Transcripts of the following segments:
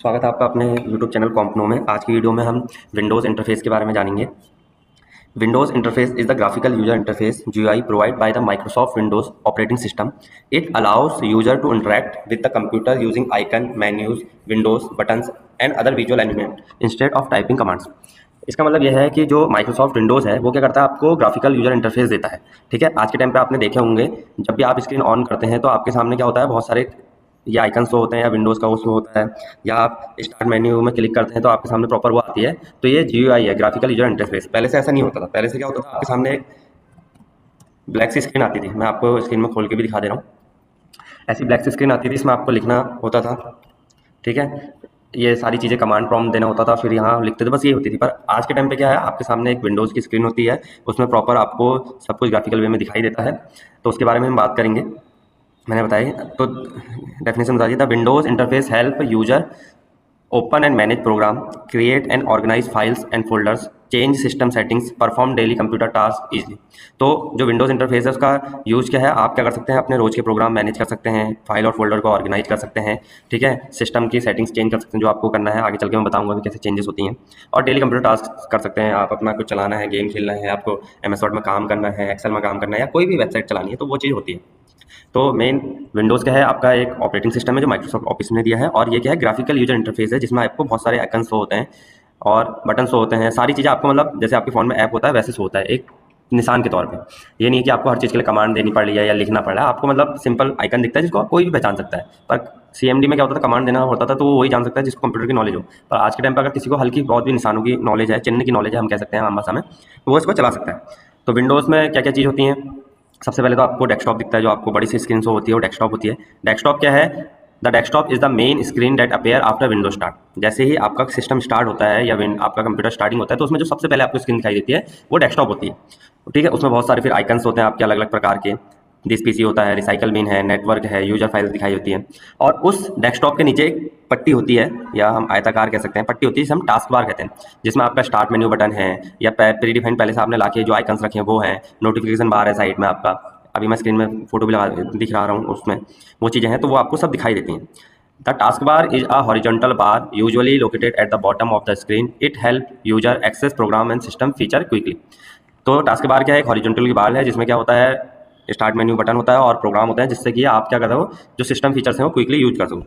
स्वागत है आपका अपने YouTube चैनल कॉम्पनो में। आज की वीडियो में हम विंडोज़ इंटरफेस के बारे में जानेंगे। Windows interface is the graphical user interface GUI provide by the Microsoft Windows operating system. It allows user to interact with the computer using icon, menus, windows buttons and other visual element instead of typing commands. इसका मतलब यह है कि जो Microsoft Windows है वो क्या करता है, आपको ग्राफिकल यूजर इंटरफेस देता है। ठीक है, आज के टाइम पे आपने देखे होंगे जब भी आप स्क्रीन ऑन करते हैं तो आपके सामने क्या होता है, बहुत सारे ये आइकन शो होते हैं या विंडोज़ का वो शो होता है, या आप स्टार्ट मेन्यू में क्लिक करते हैं तो आपके सामने प्रॉपर वो आती है। तो ये GUI है, ग्राफिकल यूजर इंटरफेस। पहले से ऐसा नहीं होता था। पहले से क्या होता था, आपके सामने एक ब्लैक सी स्क्रीन आती थी। मैं आपको स्क्रीन में खोल के भी दिखा दे रहा हूँ। ऐसी ब्लैक सी स्क्रीन आती थी, इसमें आपको लिखना होता था। ठीक है, ये सारी चीज़ें कमांड प्रॉम्प्ट देना होता था, फिर यहाँ लिखते थे, बस ये होती थी। पर आज के टाइम पे क्या है, आपके सामने एक विंडोज़ की स्क्रीन होती है, उसमें प्रॉपर आपको सब कुछ ग्राफिकल वे में दिखाई देता है। तो उसके बारे में हम बात करेंगे। मैंने बताई तो डेफिनेशन बता दी। The Windows interface help user open and manage program, create and organize files and folders, change system settings, perform daily computer tasks easily। तो जो विंडोज़ इंटरफेस है उसका यूज़ क्या है, आप क्या कर सकते हैं, अपने रोज के प्रोग्राम मैनेज कर सकते हैं, फाइल और फोल्डर को ऑर्गेनाइज कर सकते हैं। ठीक है, सिस्टम की सेटिंग्स चेंज कर सकते हैं जो आपको करना है, आगे चल के मैं बताऊंगा कि कैसे चेंजेस होती हैं। और डेली कंप्यूटर टास्क कर सकते हैं आप, अपना कुछ चलाना है, गेम खेलना है, आपको MS वर्ड में काम करना है, एक्सेल में काम करना है, या कोई भी वेबसाइट चलानी है, तो वो चीज़ होती है। तो मेन विंडोज़ क्या है, आपका एक ऑपरेटिंग सिस्टम है जो माइक्रोसॉफ्ट ऑफिस ने दिया है। और ये क्या है, ग्राफिकल यूजर इंटरफेस है जिसमें आपको बहुत सारे आइकन शो होते हैं और बटन शो होते हैं। सारी चीज़ें आपको मतलब जैसे आपके फ़ोन में ऐप होता है वैसे शो होता है, एक निशान के तौर पे। ये नहीं कि आपको हर चीज़ के लिए कमांड देनी पड़ रही है या लिखना पड़ रहा है, आपको मतलब सिंपल आइकन दिखता है जिसको कोई भी पहचान सकता है। पर CMD में क्या होता था, कमांड देना होता था, तो वो वही जान सकता है जिसको कंप्यूटर की नॉलेज हो। पर आज के टाइम पर अगर किसी को हल्की बहुत भी निशानों की नॉलेज है, चिन्ह की नॉलेज है, हम कह सकते हैं आम भाषा में, तो वो इसको चला सकता है। तो विंडोज़ में क्या क्या चीज़ होती हैं, सबसे पहले तो आपको डेस्कटॉप दिखता है, जो आपको बड़ी सी स्क्रीन शो होती है वो डेस्कटॉप होती है। डेस्कटॉप क्या है, the desktop is the main screen that appear after window start. जैसे ही आपका सिस्टम स्टार्ट होता है या आपका कंप्यूटर स्टार्टिंग होता है, तो उसमें जो सबसे पहले आपको स्क्रीन दिखाई देती है वो डेस्कटॉप होती है। ठीक है, उसमें बहुत सारे फिर आइकन्स होते हैं आपके अलग अलग प्रकार के। दिस PC होता है, रिसाइकल बिन है, नेटवर्क है, यूजर फाइल्स दिखाई होती है। और उस डेस्कटॉप के नीचे एक पट्टी होती है, या हम आयताकार कह सकते हैं, पट्टी होती है जिसे हम टास्क बार कहते हैं, जिसमें आपका स्टार्ट मेन्यू बटन है, या प्री डिफाइंड पहले से आपने लाके जो आइकन्स रखे हैं वो हैं, नोटिफिकेशन बार है साइड में आपका, अभी मैं स्क्रीन में फोटो भी लगा दिख रहा हूँ, उसमें वो चीज़ें हैं, तो वो आपको सब दिखाई देती हैं। The task bar is a horizontal bar usually located at the bottom of the screen. It help user access program and system feature quickly. तो टास्क बार क्या है, एक हॉरिजॉन्टल की बार है जिसमें क्या होता है, स्टार्ट मेन्यू बटन होता है और प्रोग्राम होता है, जिससे कि आप क्या करते हो, जो सिस्टम फीचर्स हैं वो क्विकली यूज कर सको।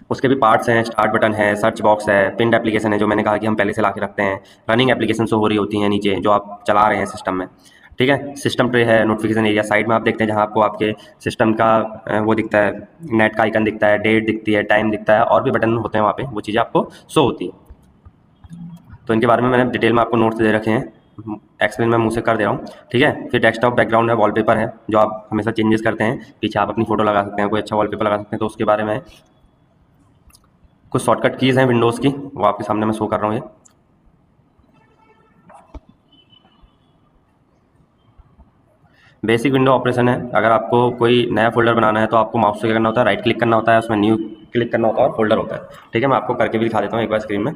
उसके भी पार्ट्स हैं, स्टार्ट बटन है, सर्च बॉक्स है, पिंड एप्लीकेशन है जो मैंने कहा कि हम पहले से ला के रखते हैं, रनिंग एप्लीकेशन शो हो रही होती हैं नीचे जो आप चला रहे हैं सिस्टम में। ठीक है, सिस्टम ट्रे है, नोटिफिकेशन एरिया साइड में आप देखते हैं जहाँ आपको आपके सिस्टम का वो दिखता है, नेट का आइकन दिखता है, डेट दिखती है, टाइम दिखता है, और भी बटन होते हैं वहाँ पे, वो चीज़ें आपको शो होती है। तो इनके बारे में मैंने डिटेल में आपको नोट्स दे रखे हैं, एक्सप्लेन मैं मुँह से कर दे रहा हूँ। ठीक है, फिर डेस्कटॉप बैकग्राउंड है, वॉलपेपर है जो आप हमेशा चेंजेस करते हैं, पीछे आप अपनी फोटो लगा सकते हैं, कोई अच्छा वॉलपेपर लगा सकते हैं, तो उसके बारे में कुछ शॉर्टकट कीज़ हैं विंडोज़ की, वो आपके सामने मैं शो कर रहा हूँ। ये बेसिक विंडो ऑपरेशन है। अगर आपको कोई नया फोल्डर बनाना है तो आपको माउस से क्या करना होता है, राइट क्लिक करना होता है, उसमें न्यू क्लिक करना होता है और फोल्डर होता है। ठीक है, मैं आपको करके भी दिखा देता हूँ एक बार स्क्रीन में।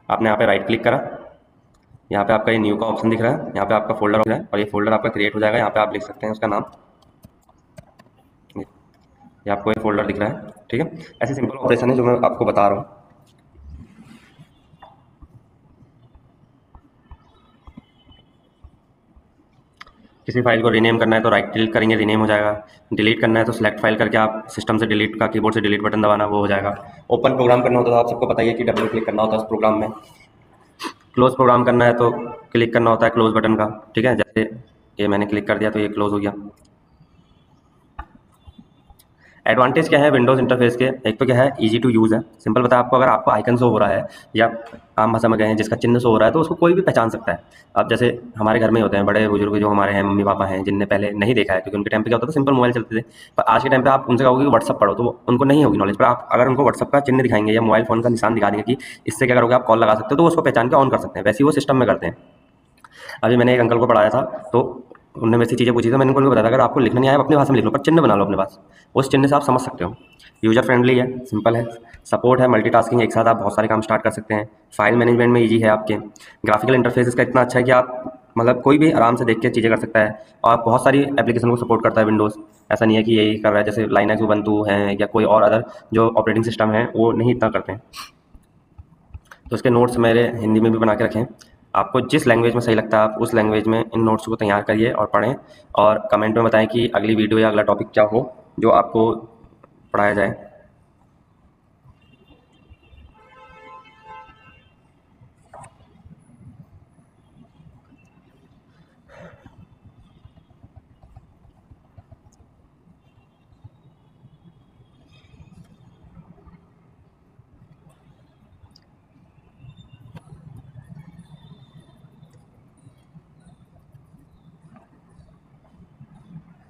आपने यहाँ पे राइट क्लिक करा, यहाँ पे आपका ये न्यू का ऑप्शन दिख रहा है, यहाँ पे आपका फोल्डर हो रहा है और ये फोल्डर आपका क्रिएट हो जाएगा। यहाँ पे आप लिख सकते हैं उसका नाम, ये आपको ये फोल्डर दिख रहा है। ठीक है, ऐसे सिंपल ऑपरेशन है जो मैं आपको बता रहा हूँ। किसी फाइल को रीनेम करना है तो राइट क्लिक करेंगे, रीनेम हो जाएगा। डिलीट करना है तो सिलेक्ट फाइल करके आप सिस्टम से डिलीट का, कीबोर्ड से डिलीट बटन दबाना, वो हो जाएगा। ओपन प्रोग्राम करना होता है, आप सबको पता ही है कि डबल क्लिक करना होता है उस प्रोग्राम में। क्लोज प्रोग्राम करना है तो क्लिक करना होता है क्लोज बटन का। ठीक है, जैसे ये मैंने क्लिक कर दिया तो ये क्लोज हो गया। एडवांटेज क्या है विंडोज़ इंटरफेस के, एक तो क्या है, इजी टू यूज़ है, सिंपल बता आपको। अगर आपको आइकन शो हो रहा है या आम भाषा में कहें जिसका चिन्ह शो हो रहा है, तो उसको कोई भी पहचान सकता है। अब जैसे हमारे घर में होते हैं बड़े बुजुर्ग जो हमारे हैं, मम्मी पापा हैं, जिनने पहले नहीं देखा है, क्योंकि उनके टाइम पे क्या होता था, सिंपल मोबाइल चलते थे। पर आज के टाइम पे आप उनसे कहोगे कि व्हाट्सअप पढ़ो, तो उनको नहीं होगी नॉलेज। पर आप अगर उनको व्हाट्सअप का चिन्ह दिखाएंगे या मोबाइल फोन का निशान दिखा देंगे कि इससे क्या करोगे, आप कॉल लगा सकते हो, तो वो उसको पहचान के ऑन कर सकते हैं। वैसे ही वो सिस्टम में करते हैं। अभी मैंने एक अंकल को पढ़ाया था, तो उन्होंने मेरे से चीज़ें पूछी, तो मैंने उनको बताया था, अगर आपको लिखना नहीं आया अपनी भाषा में लिख लो, पर चिन्ह बना लो अपने पास, उस चिन्ह से आप समझ सकते हो। यूजर फ्रेंडली है, सिंपल है, सपोर्ट है, मल्टीटास्किंग, एक साथ आप बहुत सारे काम स्टार्ट कर सकते हैं। फाइल मैनेजमेंट में इजी है आपके। ग्राफिकल इंटरफेस इसका इतना अच्छा है कि आप मतलब कोई भी आराम से देख के चीज़ें कर सकता है और बहुत सारी एप्लीकेशन को सपोर्ट करता है विंडोज़। ऐसा नहीं है कि यही कर रहा है, जैसे लाइनक्स, उबंटू हैं या कोई और अदर जो ऑपरेटिंग सिस्टम है वो नहीं इतना करते हैं। तो इसके नोट्स मेरे हिंदी में भी बना के रखें। आपको जिस लैंग्वेज में सही लगता है आप उस लैंग्वेज में इन नोट्स को तैयार करिए और पढ़ें, और कमेंट में बताएं कि अगली वीडियो या अगला टॉपिक क्या हो जो आपको पढ़ाया जाए।